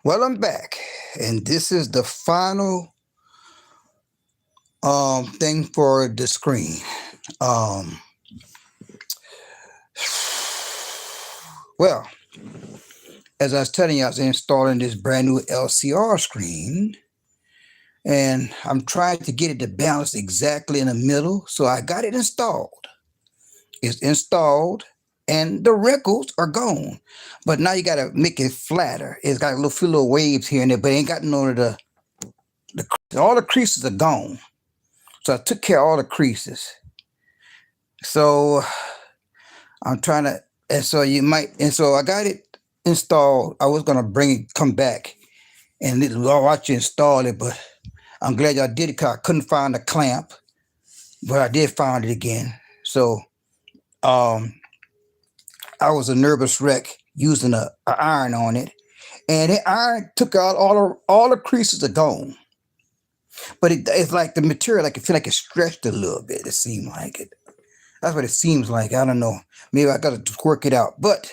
Well, I'm back, and this is the final thing for the screen. Um, well, as I was telling you, I was installing this brand new LCR screen, and I'm trying to get it to balance exactly in the middle. So I got it installed. It's installed, and the wrinkles are gone. But now you got to make it flatter. It's got a little few little waves here and there, but it ain't got none of the all the creases are gone. So I took care of all the creases. So I'm trying to, and so I got it installed. I was gonna bring it, come back, and I'll watch you install it. But I'm glad y'all did it because I couldn't find the clamp, but I did find it again. So um, I was a nervous wreck using a iron on it, and the iron took out all the creases are gone. But it's like the material, like it feel like it stretched a little bit. It seemed like it. That's what it seems like. I don't know. Maybe I got to work it out. But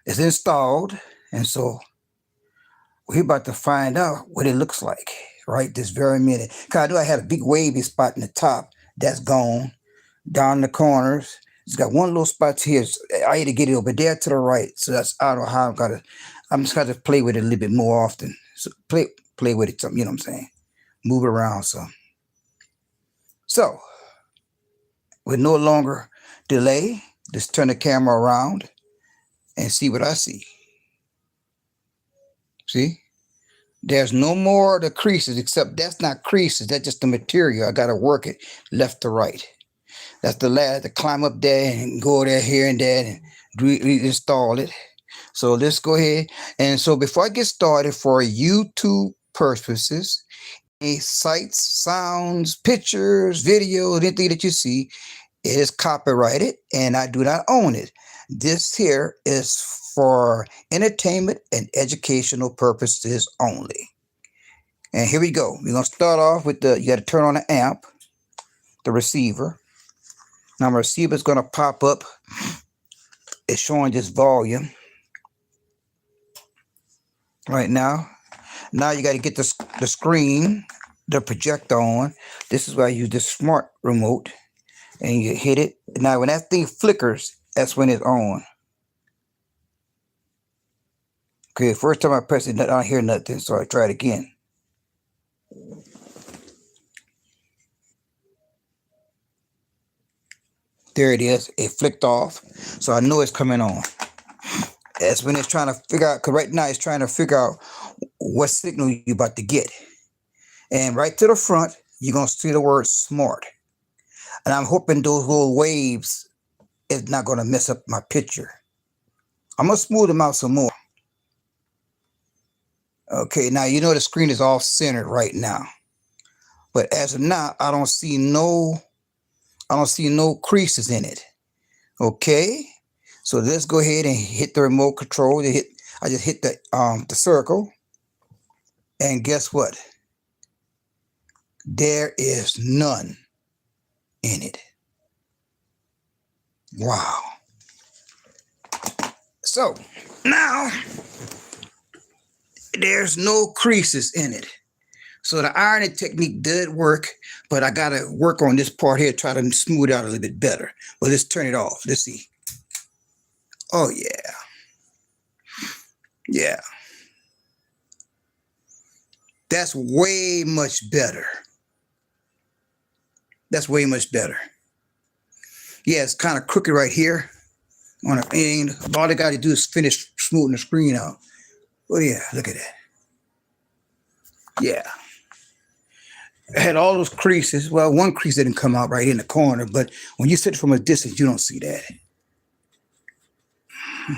it's installed, and so we're about to find out what it looks like right this very minute. Cause I knew I had a big wavy spot in the top that's gone. Down the corners, it's got one little spot here. I had to get it over there to the right. So that's I don't know how I'm just got to play with it a little bit more often. So play with it, something, you know what I'm saying? Move it around some. So with no longer delay, just turn the camera around and see what I see. See? There's no more of the creases, except that's not creases. That's just the material. I got to work it left to right. That's the ladder to climb up there and go there, here and there, and reinstall it. So let's go ahead. And so before I get started, for YouTube purposes, any sights, sounds, pictures, videos, anything that you see, it is copyrighted and I do not own it. This here is for entertainment and educational purposes only. And here we go. We're going to start off with you got to turn on the amp, the receiver. Now, my receiver is going to pop up. It's showing this volume right now. Now, you got to get the screen, the projector on. This is why I use this smart remote. And you hit it. Now, when that thing flickers, that's when it's on. Okay, first time I press it, I don't hear nothing, so I try it again. There it is. It flicked off, so I know it's coming on. That's when it's trying to figure out, because right now it's trying to figure out what signal you're about to get. And right to the front, you're going to see the word smart. And I'm hoping those little waves is not going to mess up my picture. I'm going to smooth them out some more. Okay, now you know the screen is off centered right now. But as of now, I don't see no creases in it. Okay? So let's go ahead and hit the remote control. I just hit the circle. And guess what? There is none in it. Wow. So now there's no creases in it. So the ironing technique did work, but I got to work on this part here, try to smooth it out a little bit better. But let's turn it off. Let's see. Oh, yeah. Yeah. That's way much better. That's way much better. Yeah, it's kind of crooked right here on the end. All I got to do is finish smoothing the screen out. Oh, yeah, look at that. Yeah. I had all those creases. Well, one crease didn't come out right in the corner, but when you sit from a distance, you don't see that.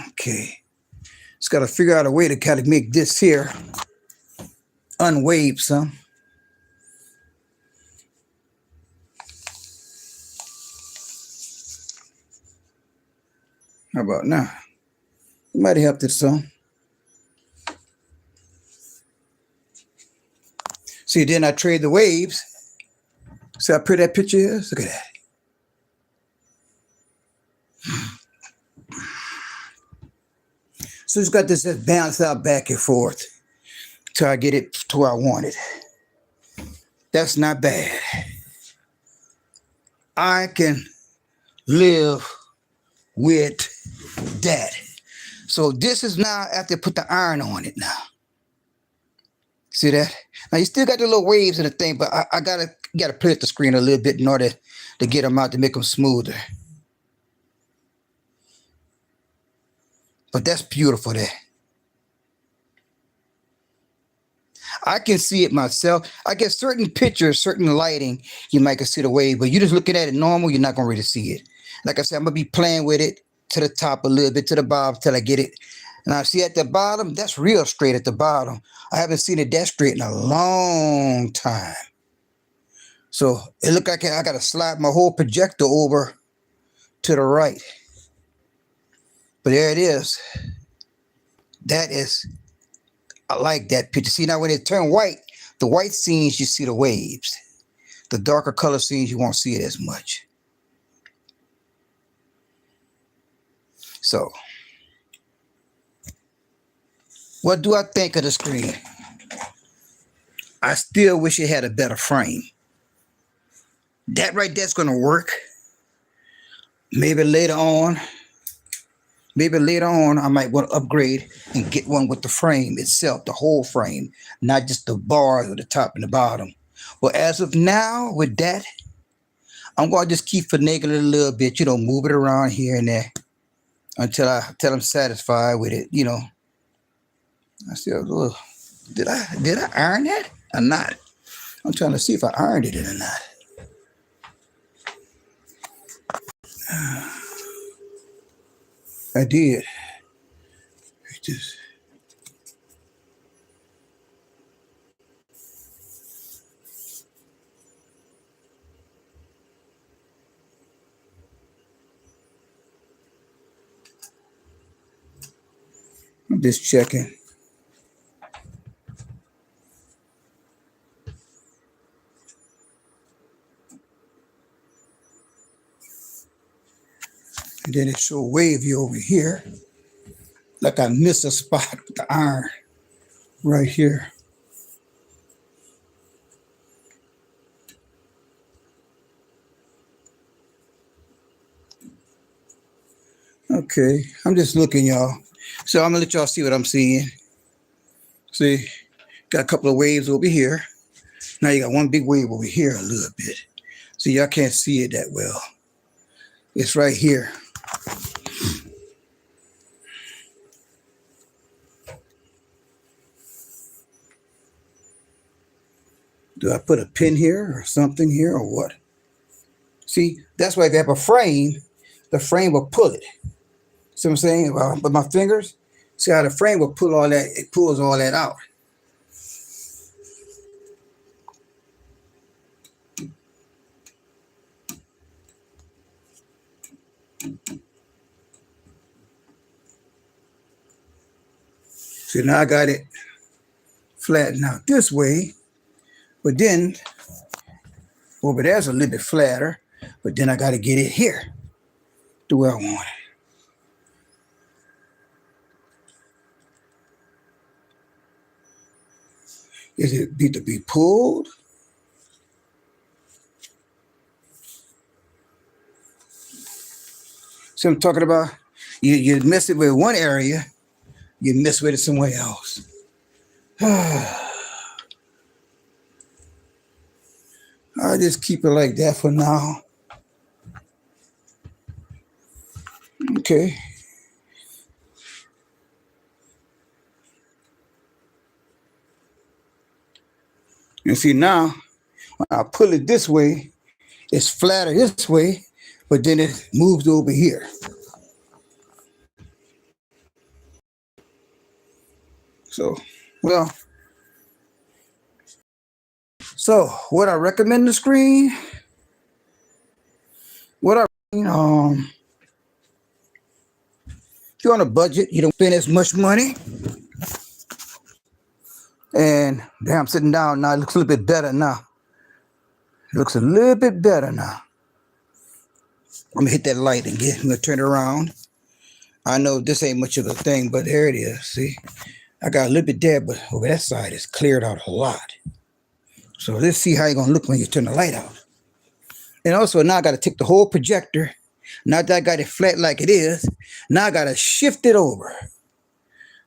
Okay. Just got to figure out a way to kind of make this here unwave some. How about now? It might have helped it some. See, then I trade the waves. See how pretty that picture is? Look at that. So it's got this balance out back and forth. till I get it to where I want it. That's not bad. I can live with that. So this is now after I put the iron on it now. See that? Now you still got the little waves in the thing, but I gotta play with the screen a little bit in order to get them out to make them smoother. But that's beautiful there. I can see it myself. I guess certain pictures, certain lighting, you might can see the wave, but you just looking at it normal, you're not gonna really see it. Like I said, I'm gonna be playing with it to the top a little bit, to the bottom till I get it. And I see at the bottom, that's real straight at the bottom. I haven't seen it that straight in a long time. So it looked like I gotta slide my whole projector over to the right. But there it is. That is, I like that picture. See, now when it turn white, the white scenes, you see the waves. The darker color scenes, you won't see it as much. So, what do I think of the screen? I still wish it had a better frame. That right there's gonna work. Maybe later on, I might want to upgrade and get one with the frame itself, the whole frame, not just the bars at the top and the bottom. But as of now, with that, I'm going to just keep finagling it a little bit, move it around here and there until I'm satisfied with it, I still, look, did I iron that or not? I'm trying to see if I ironed it or not. I did. I'm just checking. And then it show wavy over here. Like I missed a spot with the iron right here. Okay, I'm just looking, y'all. So I'm gonna let y'all see what I'm seeing. See, got a couple of waves over here. Now you got one big wave over here a little bit. So y'all can't see it that well. It's right here. Do I put a pin here or something here or what? See, that's why if you have a frame, the frame will pull it. See what I'm saying? But my fingers, see how the frame will pull all that, it pulls all that out. See, now I got it flattened out this way, but then over there's a little bit flatter, but then I got to get it here to where I want it. Is it need to be pulled? See what I'm talking about? You mess it with one area, you mess with it somewhere else. I'll just keep it like that for now. Okay. And see now, when I pull it this way, it's flatter this way, but then it moves over here. So, well, so what I recommend the screen, if you're on a budget, you don't spend as much money. And damn, I'm sitting down now. It looks a little bit better now. It looks a little bit better now. I'm gonna hit that light again. I'm gonna turn it around. I know this ain't much of a thing, but there it is. See, I got a little bit there, but over that side is cleared out a lot. So let's see how you're going to look when you turn the light out. And also now I got to take the whole projector. Now that I got it flat like it is, now I got to shift it over.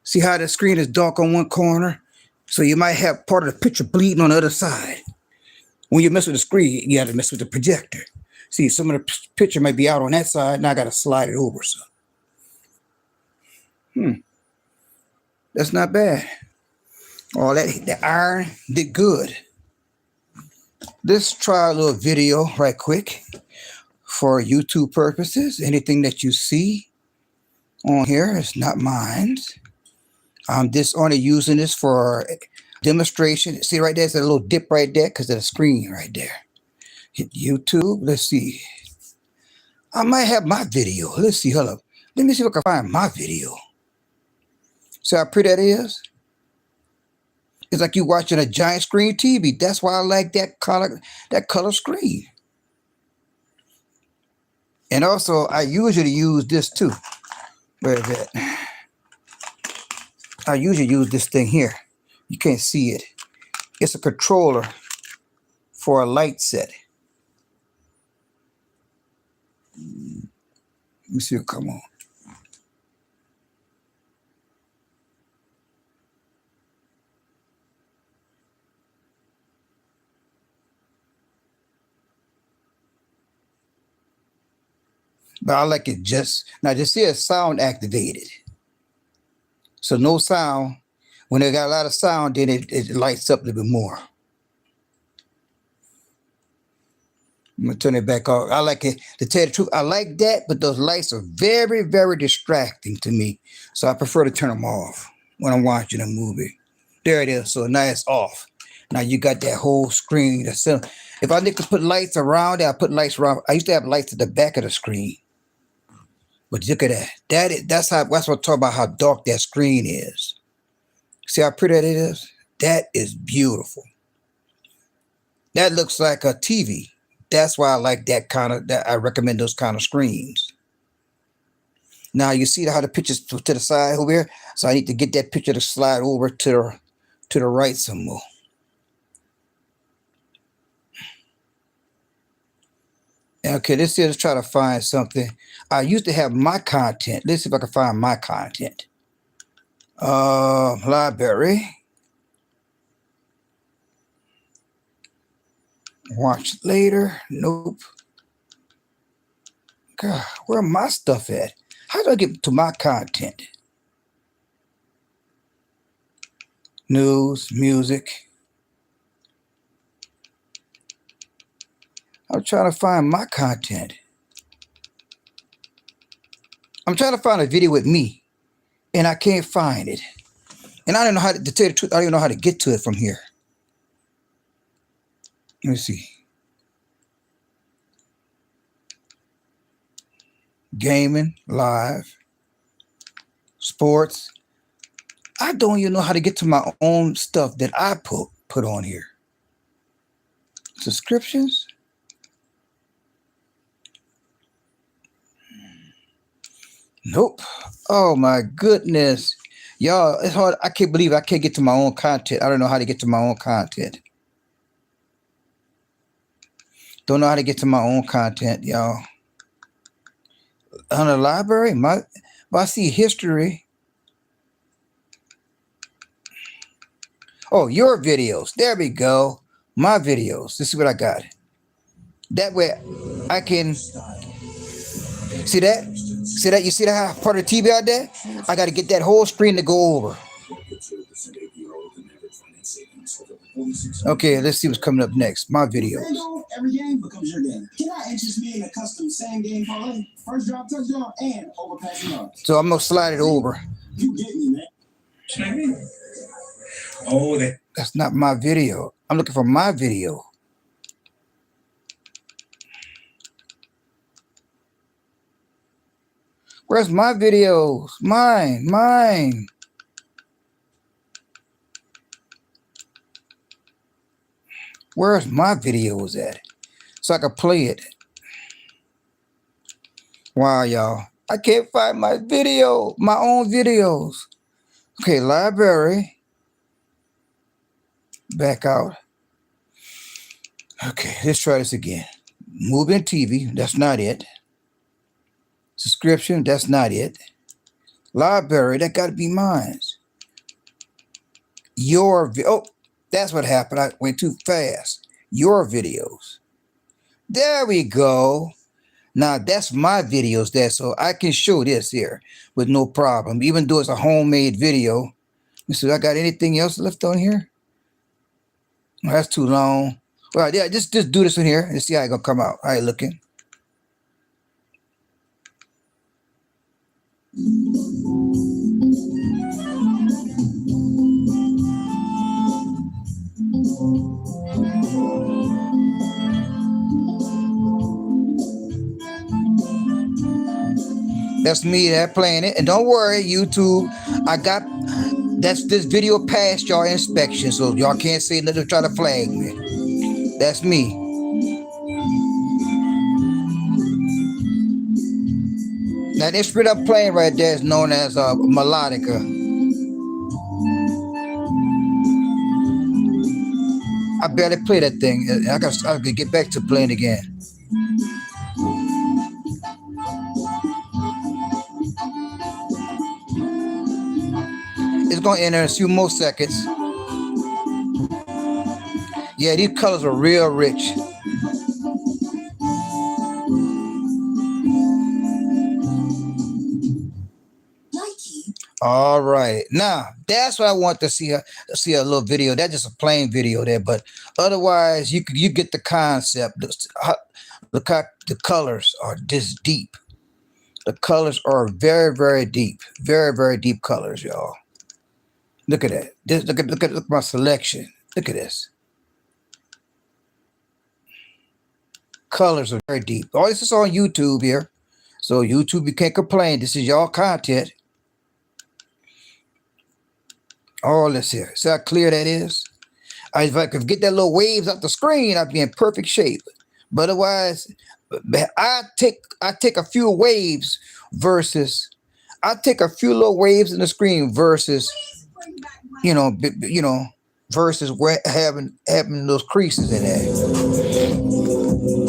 See how the screen is dark on one corner? So you might have part of the picture bleeding on the other side. When you mess with the screen, you have to mess with the projector. See, some of the picture might be out on that side. Now I got to slide it over. So, that's not bad. All that, the iron did good. Let's try a little video right quick for YouTube purposes. Anything that you see on here is not mine. I'm just only using this for demonstration. See right there's a little dip right there because of the screen right there. Hit YouTube. Let's see. I might have my video. Let's see. Hold up. Let me see if I can find my video. See how pretty that is? It's like you watching a giant screen TV. That's why I like that color screen. And also, I usually use this too. Where is it? I usually use this thing here. You can't see it. It's a controller for a light set. Let me see it come on. But I like it just, now just see it's sound activated. So no sound. When they got a lot of sound, then it lights up a little bit more. I'm going to turn it back off. I like it. To tell you the truth, I like that, but those lights are very, very distracting to me. So I prefer to turn them off when I'm watching a movie. There it is. So now it's off. Now you got that whole screen. If I need to put lights around it, I put lights around. I used to have lights at the back of the screen. But look at that. That's what I'm talking about, how dark that screen is. See how pretty that is? That is beautiful. That looks like a TV. That's why I like that I recommend those kind of screens. Now you see how the picture's to the side over here? So I need to get that picture to slide over to the right some more. Okay, let's try to find something. I used to have my content. Let's see if I can find my content. Library. Watch later. Nope. God, where my stuff at? How do I get to my content? News, music. I'm trying to find my content. I'm trying to find a video with me, and I can't find it. And I don't know how to tell you the truth. I don't even know how to get to it from here. Let me see. Gaming, live, sports. I don't even know how to get to my own stuff that I put on here. Subscriptions. Nope. Oh my goodness. Y'all, it's hard. I can't believe I can't get to my own content. I don't know how to get to my own content. Don't know how to get to my own content, y'all. On the library, I see history. Oh, your videos. There we go. My videos. This is what I got. That way I can see that? See that? You see that part of the TV out there? I got to get that whole screen to go over. Okay, let's see what's coming up next. My videos. Every game becomes your game. Cannot interest me in a custom same game parlay, first drop touchdown, and overpassing yards. So I'm gonna slide it over. You get me, man. Oh, that's not my video. I'm looking for my video. Where's my videos? Mine. Where's my videos at? So I can play it. Wow, y'all. I can't find my video, my own videos. Okay, library. Back out. Okay, let's try this again. Moving TV, that's not it. Subscription, that's not it. Library, that got to be mine. Oh, that's what happened. I went too fast. Your videos. There we go. Now that's my videos there, so I can show this here with no problem, even though it's a homemade video. So I got anything else left on here? Oh, that's too long. All right, yeah, just do this one here and see how it's gonna come out. All right, looking. That's me there playing it. And don't worry, YouTube, I got this video passed y'all inspection, so y'all can't say nothing to try to flag me. That's me. Now this instrument I'm playing right there is known as melodica. I barely play that thing. I gotta get back to playing again. It's gonna enter in a few more seconds. Yeah, these colors are real rich. All right, now that's what I want to see. See a little video. That's just a plain video there, but otherwise, you get the concept. The colors are this deep. The colors are very, very deep, very, very deep colors, y'all. Look at that. Look at my selection. Look at this. Colors are very deep. All this is on YouTube here, so YouTube, you can't complain. This is y'all content. All this here. See how clear that is? If I could get that little waves off the screen, I'd be in perfect shape. But otherwise, I take a few waves versus I take a few little waves in the screen versus versus where having those creases in there.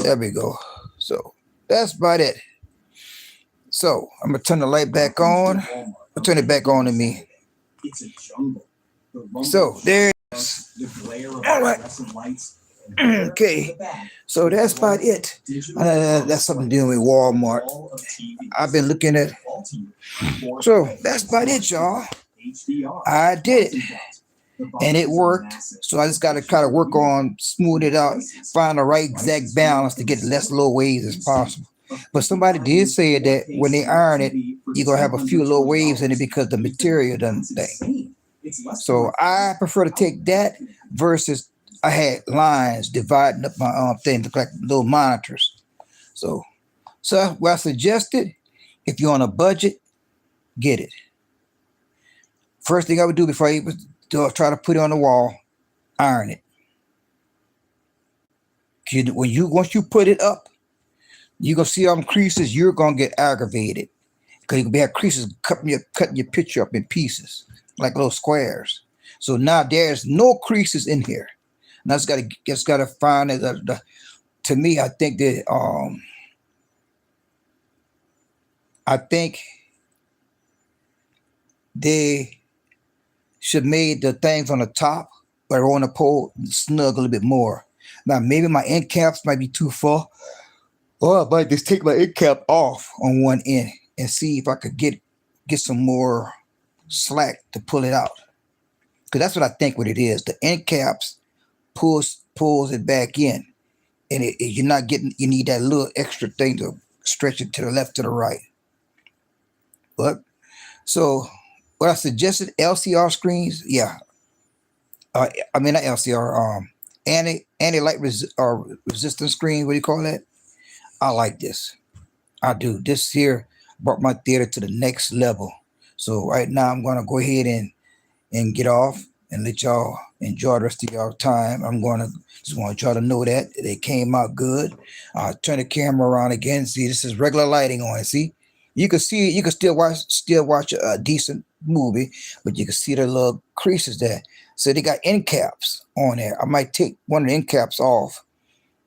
There we go. So that's about it. So I'm gonna turn the light back on. I'll turn it back on to me. It's a jungle. So there it is. All right. Okay. So that's about it. That's something dealing with Walmart. I've been looking at. So that's about it, y'all. I did it. And it worked. So I just got to kind of work on smooth it out, find the right exact balance to get less low waves as possible. But somebody did say that when they iron it, you're going to have a few low waves in it because the material doesn't thing. So I prefer to take that versus I had lines dividing up my thing, look like little monitors. So what I suggested, if you're on a budget, get it. First thing I would do before I even try to put it on the wall, iron it. Once you put it up, you're gonna see all them creases. You're gonna get aggravated because you're gonna have creases cutting your picture up in pieces like little squares. So now there's no creases in here. Now just gotta find it. To me, I think that they should made the things on the top or on the pole snug a little bit more. Now maybe my end caps might be too full. Or I might just take my end cap off on one end and see if I could get some more slack to pull it out. Because that's what I think what it is. The end caps pulls it back in. And you're not getting, you need that little extra thing to stretch it to the left, to the right. But so what I suggested, LCR screens, yeah. Not LCR, anti-light resistance screen, what do you call that? I like this. I do. This here brought my theater to the next level. So right now I'm gonna go ahead and get off and let y'all enjoy the rest of y'all time. Just want y'all to know that they came out good. Turn the camera around again. See, this is regular lighting on it. See, you can see it. You can still watch a decent movie, but you can see the little creases there. So they got end caps on there. I might take one of the end caps off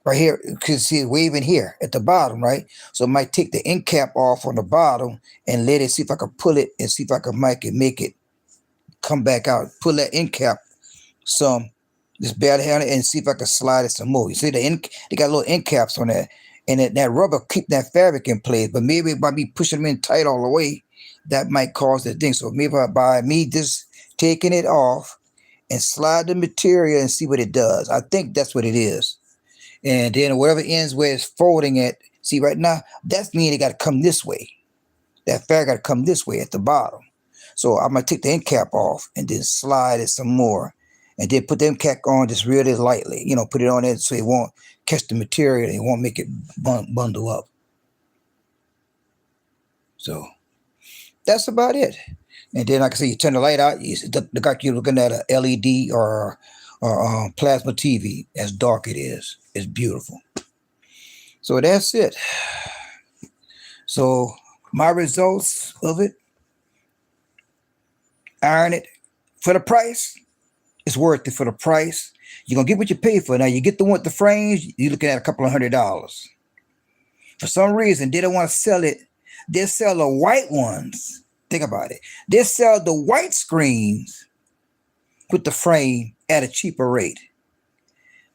right here, because see it waving here at the bottom, right? So I might take the end cap off on the bottom and let it, see if I can pull it and see if I can make it come back out. Pull that end cap some, just barely on it, and see if I can slide it some more. You see they got little end caps on that, and that rubber keep that fabric in place. But maybe by me pushing them in tight all the way, that might cause the thing. So maybe by me just taking it off and slide the material and see what it does. I think that's what it is. And then whatever ends where it's folding it, see right now, that's meaning it got to come this way. That fabric got to come this way at the bottom. So I'm going to take the end cap off and then slide it some more. And then put the end cap on just really lightly. You know, put it on it so it won't catch the material and it won't make it bundle up. So that's about it. And then, like I say, you turn the light out, you look like you're looking at a LED or plasma TV, as dark it is. It's beautiful. So that's it. So my results of it, iron it for the price. It's worth it for the price. You're going to get what you pay for. Now, you get the one with the frames, you're looking at a couple of $100. For some reason, they don't want to sell it. They sell the white ones. Think about it. They sell the white screens with the frame at a cheaper rate.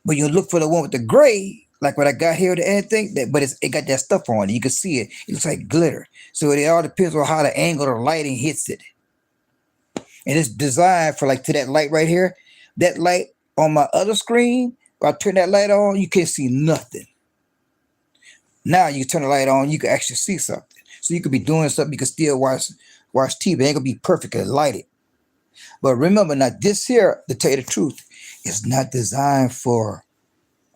But you look for the one with the gray, like what I got here, but it got that stuff on it. You can see it. It looks like glitter. So it all depends on how the angle of the lighting hits it. And it's designed for like to that light right here. That light on my other screen, if I turn that light on, you can't see nothing. Now you turn the light on, you can actually see something. So you could be doing something, you can still watch TV. It ain't gonna be perfectly lighted. But remember, now this here, to tell you the truth, is not designed for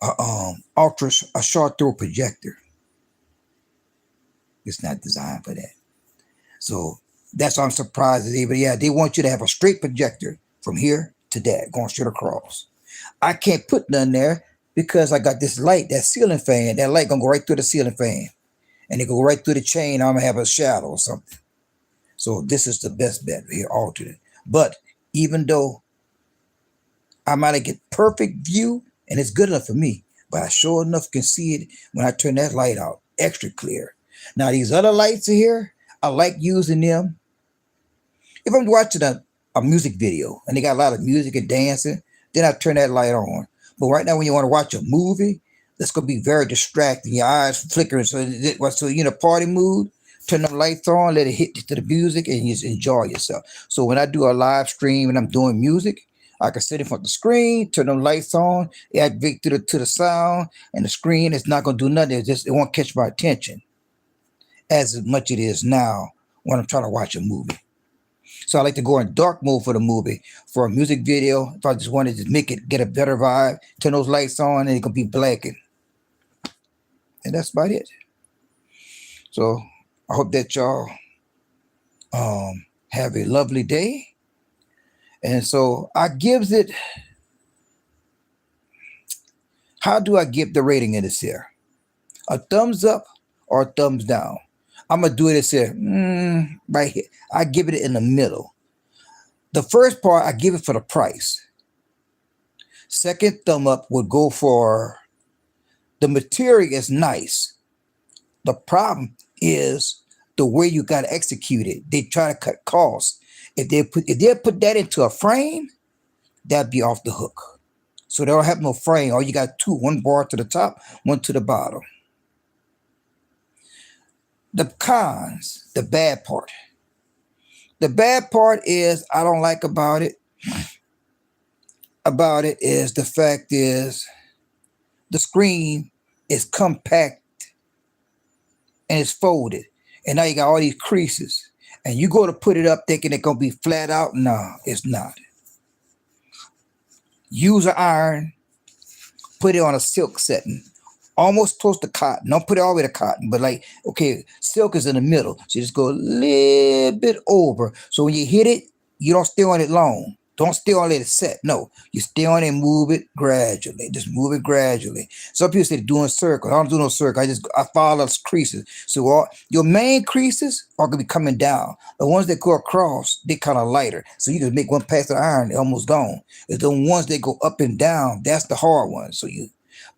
a short throw projector. It's not designed for that. So that's why I'm surprised. They want you to have a straight projector from here to that, going straight across. I can't put none there because I got this light, that ceiling fan. That light gonna go right through the ceiling fan, and it go right through the chain. I'm gonna have a shadow or something. So this is the best bet here, alternate. But even though I might get perfect view, and it's good enough for me, but I sure enough can see it when I turn that light out, extra clear. Now these other lights are here, I like using them if I'm watching a music video and they got a lot of music and dancing, then I turn that light on. But right now, when you want to watch a movie, that's going to be very distracting. Your eyes flickering. So you're in a party mood, turn the lights on, let it hit to the music, and you just enjoy yourself. So when I do a live stream and I'm doing music, I can sit in front of the screen, turn them lights on, add big to the sound, and the screen is not going to do nothing. It won't catch my attention as much it is now when I'm trying to watch a movie. So I like to go in dark mode for the movie. For a music video, if I just wanted to get a better vibe, turn those lights on, and it can be blackened. And that's about it. So I hope that y'all have a lovely day. And so I gives it, how do I give the rating in this here? A thumbs up or a thumbs down? I'm going to do this here, right here. I give it in the middle. The first part, I give it for the price. Second thumb up would go for the material is nice. The problem is the way you got to execute it. They try to cut costs. If they put that into a frame, that'd be off the hook. So they don't have no frame. All you got two, one bar to the top, one to the bottom. The cons, the bad part. The bad part is I don't like about it is the fact is the screen is compact and it's folded. And now you got all these creases. And you go to put it up thinking it's going to be flat out. No, it's not. Use an iron, put it on a silk setting. Almost close to cotton. Don't put it all the way to cotton, but like, okay, silk is in the middle. So you just go a little bit over. So when you hit it, you don't stay on it long. Don't stay on it set. No, you stay on it and move it gradually. Just move it gradually. Some people say doing circles. I don't do no circle. I follow those creases. So all your main creases are gonna be coming down. The ones that go across, they kind of lighter. So you just make one pass the iron, they're almost gone. It's the ones that go up and down. That's the hard one. So you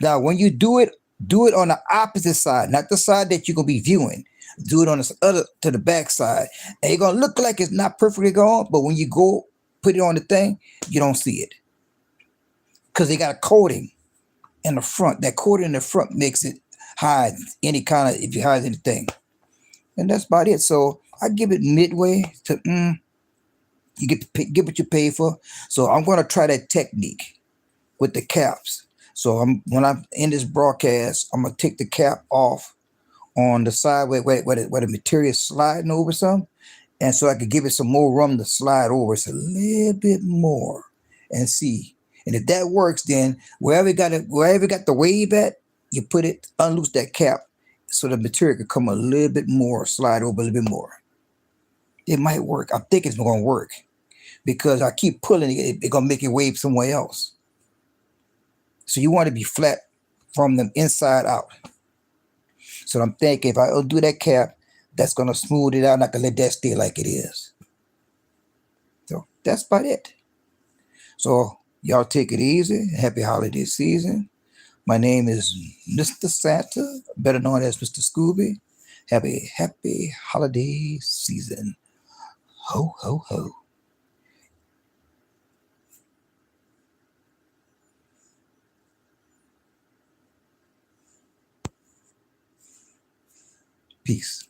now when you do it on the opposite side, not the side that you're gonna be viewing. Do it on the other to the back side. And you're gonna look like it's not perfectly gone, but when you go put it on the thing, you don't see it. Because they got a coating in the front. That coating in the front makes it hide any kind of if you hide anything. And that's about it. So I give it midway to you get what you pay for. So I'm gonna try that technique with the caps. So when I'm in this broadcast, I'm gonna take the cap off on the side where the material is sliding over some, and so I could give it some more room to slide over. It's a little bit more, and see. And if that works, then wherever it got the wave at, you put it, unloose that cap, so the material could come a little bit more, slide over a little bit more. It might work. I think it's gonna work because I keep pulling it. It's gonna make it wave somewhere else. So you want to be flat from the inside out. So I'm thinking if I undo that cap, that's gonna smooth it out, and I can let that stay like it is. So that's about it. So y'all take it easy. Happy holiday season. My name is Mr. Santa, better known as Mr. Scooby. Happy holiday season. Ho ho ho. Peace.